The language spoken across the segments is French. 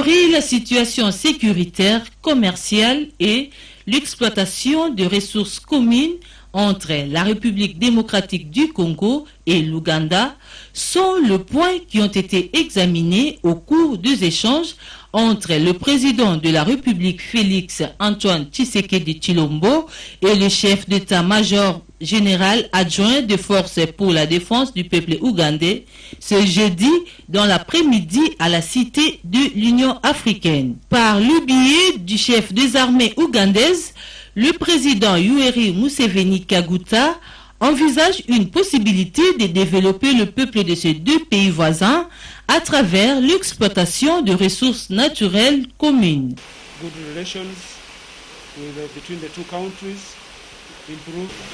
améliorer la situation sécuritaire, commerciale et l'exploitation de ressources communes entre la République démocratique du Congo et l'Ouganda sont les points qui ont été examinés au cours des échanges entre le président de la République Félix Antoine Tshisekedi Tshilombo et le chef d'état-major général adjoint des forces pour la défense du peuple ougandais ce jeudi dans l'après-midi à la cité de l'Union africaine. Par le biais du chef des armées ougandaises, le président Yoweri Museveni Kaguta envisage une possibilité de développer le peuple de ces deux pays voisins à travers l'exploitation de ressources naturelles communes.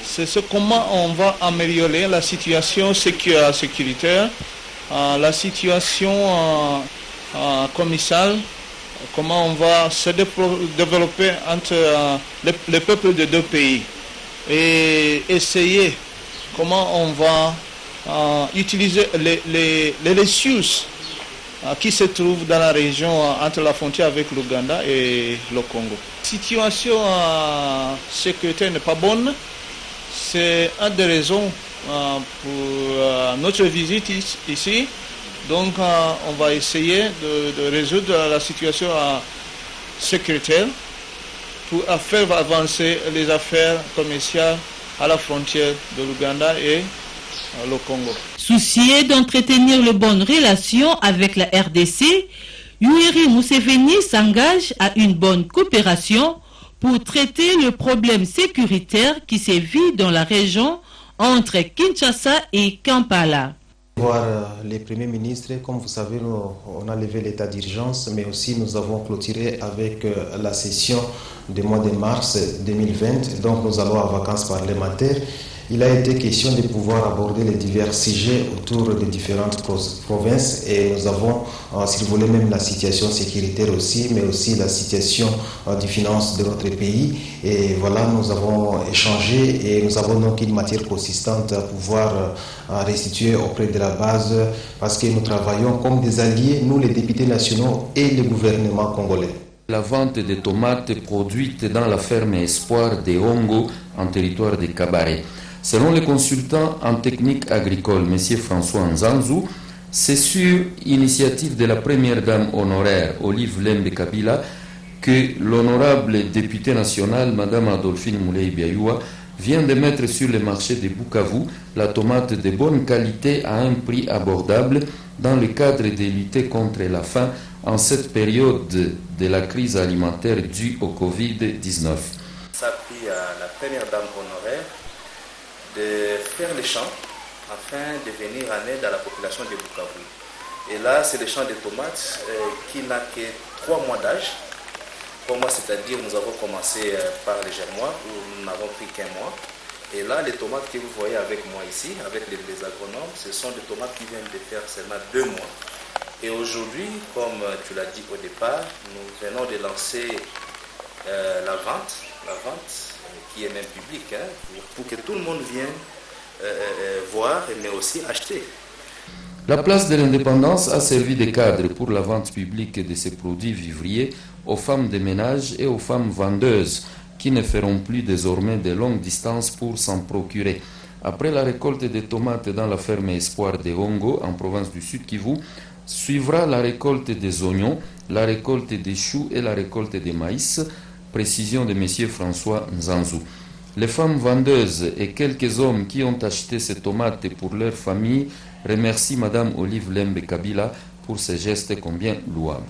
C'est comment on va améliorer la situation sécuritaire, la situation commerciale, comment on va se développer entre les peuples de deux pays et essayer comment on va utiliser les ressources qui se trouvent dans la région entre la frontière avec l'Ouganda et le Congo. La situation sécuritaire n'est pas bonne. C'est une des raisons pour notre visite ici. Donc on va essayer de résoudre la situation sécuritaire pour faire avancer les affaires commerciales à la frontière de l'Ouganda et le Congo. Soucieux d'entretenir de bonnes relations avec la RDC, Yoweri Museveni s'engage à une bonne coopération pour traiter le problème sécuritaire qui sévit dans la région entre Kinshasa et Kampala. Voir les premiers ministres, comme vous savez, on a levé l'état d'urgence, mais aussi nous avons clôturé avec la session du mois de mars 2020, donc nous allons en vacances parlementaires. Il a été question de pouvoir aborder les divers sujets autour des différentes provinces et nous avons survolé même la situation sécuritaire aussi, mais aussi la situation des finances de notre pays. Et voilà, nous avons échangé et nous avons donc une matière consistante à pouvoir restituer auprès de la base parce que nous travaillons comme des alliés, nous les députés nationaux et le gouvernement congolais. La vente de tomates produites dans la ferme Espoir de Hongo en territoire de Kabare. Selon le consultant en technique agricole, M. François Nzanzu, c'est sur initiative de la première dame honoraire, Olive Lembe Kabila, que l'honorable député national, Mme Adolphine Moulay Biayoua, vient de mettre sur le marché de Bukavu la tomate de bonne qualité à un prix abordable dans le cadre de lutter contre la faim en cette période de la crise alimentaire due au Covid-19. Ça a pris à la première dame honoraire de faire les champs afin de venir en aide à la population de Bukavu. Et là, c'est le champ de tomates qui n'a que 3 mois d'âge. Pour moi, c'est-à-dire nous avons commencé par les germois où nous n'avons pris qu'un mois. Et là, les tomates que vous voyez avec moi ici, avec les agronomes, ce sont des tomates qui viennent de faire seulement 2 mois. Et aujourd'hui, comme tu l'as dit au départ, nous venons de lancer la vente qui est même publique, pour que tout le monde vienne voir, mais aussi acheter. La place de l'indépendance a servi de cadre pour la vente publique de ces produits vivriers aux femmes de ménage et aux femmes vendeuses qui ne feront plus désormais de longues distances pour s'en procurer. Après la récolte des tomates dans la ferme Espoir de Hongo en province du Sud Kivu, suivra la récolte des oignons, la récolte des choux et la récolte des maïs. Précision de M. François Nzanzu. Les femmes vendeuses et quelques hommes qui ont acheté ces tomates pour leur famille remercient Mme Olive Lembe Kabila pour ces gestes combien louables.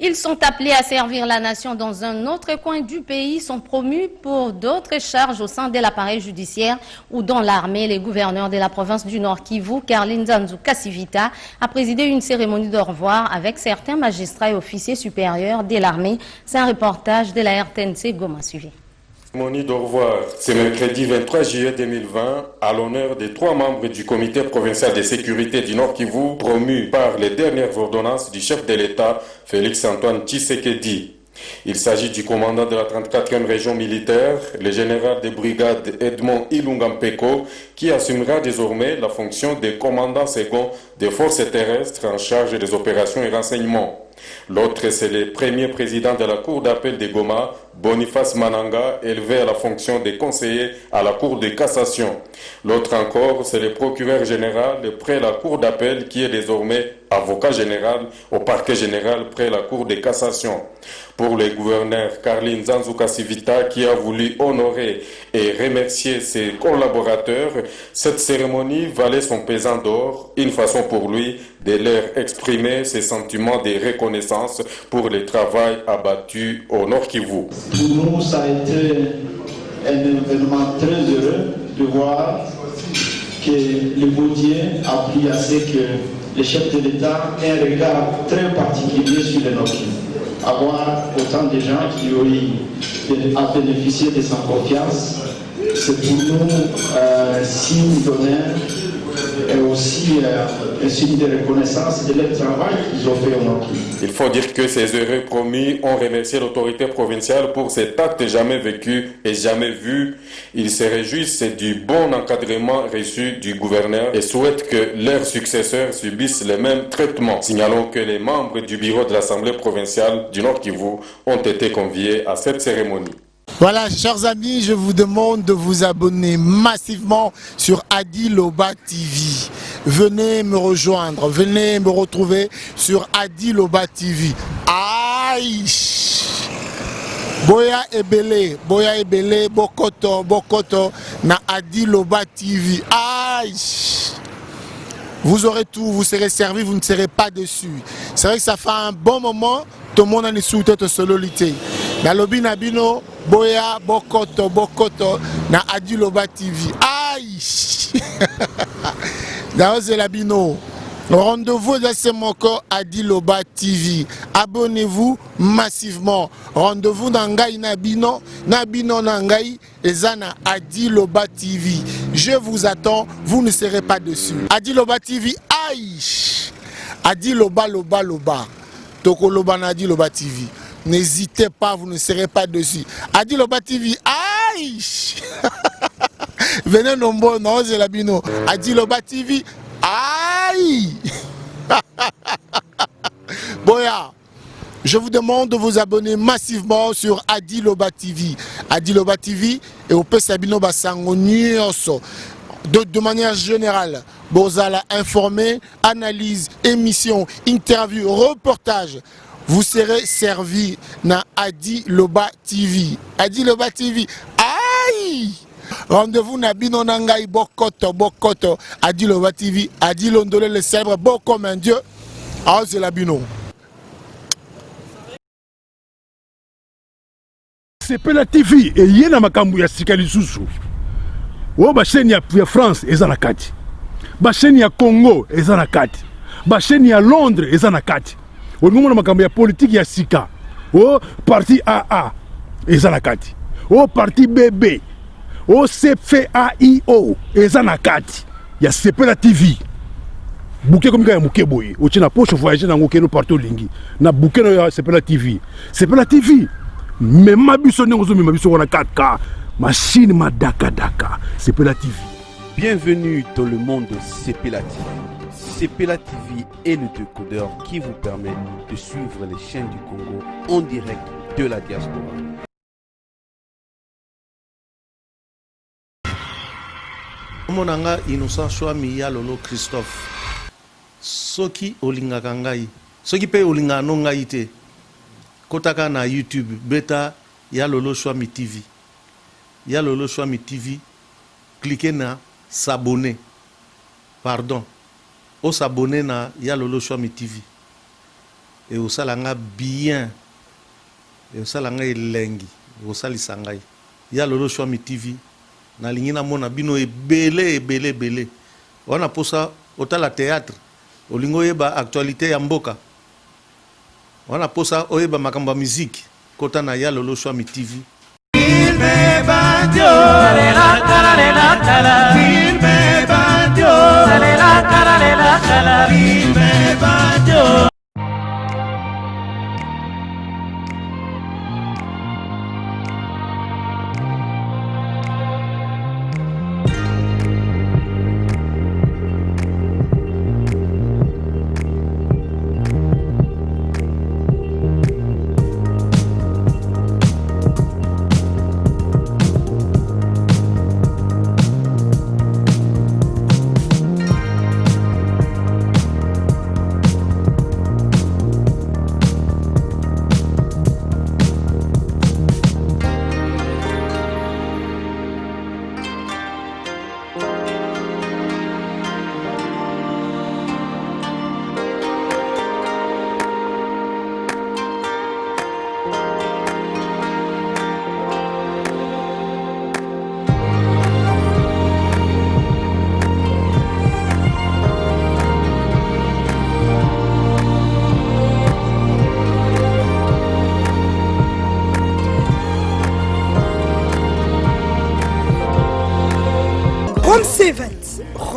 Ils sont appelés à servir la nation dans un autre coin du pays, sont promus pour d'autres charges au sein de l'appareil judiciaire ou dans l'armée. Les gouverneurs de la province du Nord Kivu, Karline Nzanzu Kassivita, a présidé une cérémonie de revoir avec certains magistrats et officiers supérieurs de l'armée. C'est un reportage de la RTNC Goma suivi. Cérémonie de revoir, c'est mercredi 23 juillet 2020, à l'honneur des 3 membres du comité provincial de sécurité du Nord Kivu, promus par les dernières ordonnances du chef de l'État, Félix Antoine Tshisekedi. Il s'agit du commandant de la 34e région militaire, le général de brigade Edmond Ilungampeko, qui assumera désormais la fonction de commandant second des forces terrestres en charge des opérations et renseignements. L'autre, c'est le premier président de la Cour d'appel de Goma, Boniface Mananga, élevé à la fonction de conseiller à la Cour de cassation. L'autre encore, c'est le procureur général près la Cour d'appel qui est désormais avocat général au parquet général près la Cour de cassation. Pour le gouverneur Carline Zanzouka-Sivita qui a voulu honorer et remercier ses collaborateurs, cette cérémonie valait son pesant d'or, une façon pour lui de leur exprimer ses sentiments de reconnaissance pour le travail abattu au Nord Kivu. Pour nous, ça a été un événement très heureux de voir que le beau Dieu a pris à ce que le chef de l'État ait un regard très particulier sur le Nord Kivu. Avoir autant de gens qui ont eu à bénéficier de sa confiance, c'est pour nous un signe d'honneur et aussi un signe de reconnaissance de leur travail qu'ils ont fait au Nord Kivu. Il faut dire que ces heureux promis ont remercié l'autorité provinciale pour cet acte jamais vécu et jamais vu. Ils se réjouissent du bon encadrement reçu du gouverneur et souhaitent que leurs successeurs subissent le même traitement. Signalons que les membres du bureau de l'Assemblée provinciale du Nord Kivu ont été conviés à cette cérémonie. Voilà, chers amis, je vous demande de vous abonner massivement sur Adi Loba TV. Venez me rejoindre, venez me retrouver sur Adi Loba TV. Aïe! Boya Ebele, Bokoto, na Adi Loba TV. Aïe! Vous aurez tout, vous serez servi, vous ne serez pas déçus. C'est vrai que ça fait un bon moment, tout le monde a une sous-tête sololité. Na lobi nabino, Boya, Bokoto, na Adi Loba TV. Aïe! Dans Labino. Rendez-vous dans ce moko Adi Loba TV. Abonnez-vous massivement. Rendez-vous dans Ngai Nabino Nangai Ezana Adi Loba TV. Je vous attends, vous ne serez pas dessus. Adi Loba TV, aïe! Adi Loba. Toko Loba na Adi Loba TV. N'hésitez pas, vous ne serez pas dessus. Adi Loba TV, aïe! Venez nombreux, non, c'est la bino. Adi Loba TV, aïe! Boya, je vous demande de vous abonner massivement sur Adi Loba TV. Adi Loba TV et au Pesabino Basango Nyonso. De manière générale, Bozala informé, analyse, émission, interview, reportage. Vous serez servi dans Adi Loba TV. Adi Loba TV, aïe! Rendez-vous na bino nangai bokoto Adi Loba TV. Adi Londole le célèbre beau comme un dieu. Ah, c'est la bino. C'est la TV et yena makambu ya sikali susu. O ba chaîne ya France eza na kati. Ba chaîne ya Congo eza na kati. Ba chaîne ya Londres eza na kati. O ngomona makambu ya politique ya sika. O parti AA eza na kati. O parti BB. O CFAIO eza na kati. Ya Sepela TV. Bouquet comme ya muke boye. O tina poche voyager na ngokeno partout lingi. Na bouquet no ya Sepela TV. Sepela TV. Mais ma biso n'ozo ma biso on a 4K. Machine ma daka. Sepela TV. Bienvenue dans le monde de Sepela TV. Sepela TV est le décodeur qui vous permet de suivre les chaînes du Congo en direct de la diaspora. Monanga Innocent Chouami ya Lolo Christophe. Soki olingaka ngai. Soki pe olinga no ngai te. Kotaka na YouTube beta ya Lolo Chouami TV. Ya Lolo Chouami TV. Cliquez na s'abonner. Pardon. O s'abonner na ya Lolo Chouami TV. Et au salanga bien. Et au salanga elengi. Au salisangai. Ya Lolo Chouami TV. Na lingina mona bino ebele. Wana posa otala théâtre. Olingo yeba actualité ya mboka. Wana posa oyeba makamba musique. Kota na ya Lolo Chouami TV. Il me bandio. Il me bandio. Il me bandio.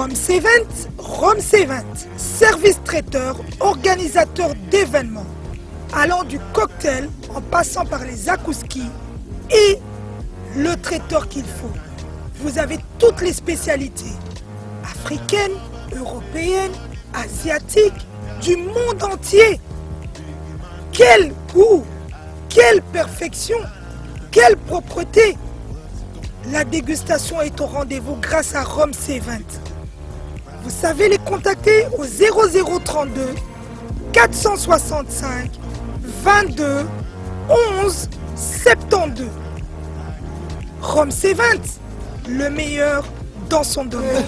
Rome C20, service traiteur, organisateur d'événements, allant du cocktail en passant par les akouskis et le traiteur qu'il faut. Vous avez toutes les spécialités, africaines, européennes, asiatiques, du monde entier. Quel goût, quelle perfection, quelle propreté. La dégustation est au rendez-vous grâce à Rome C20. Vous savez les contacter au 0032 465 22 11 72. Rome C20, le meilleur dans son domaine.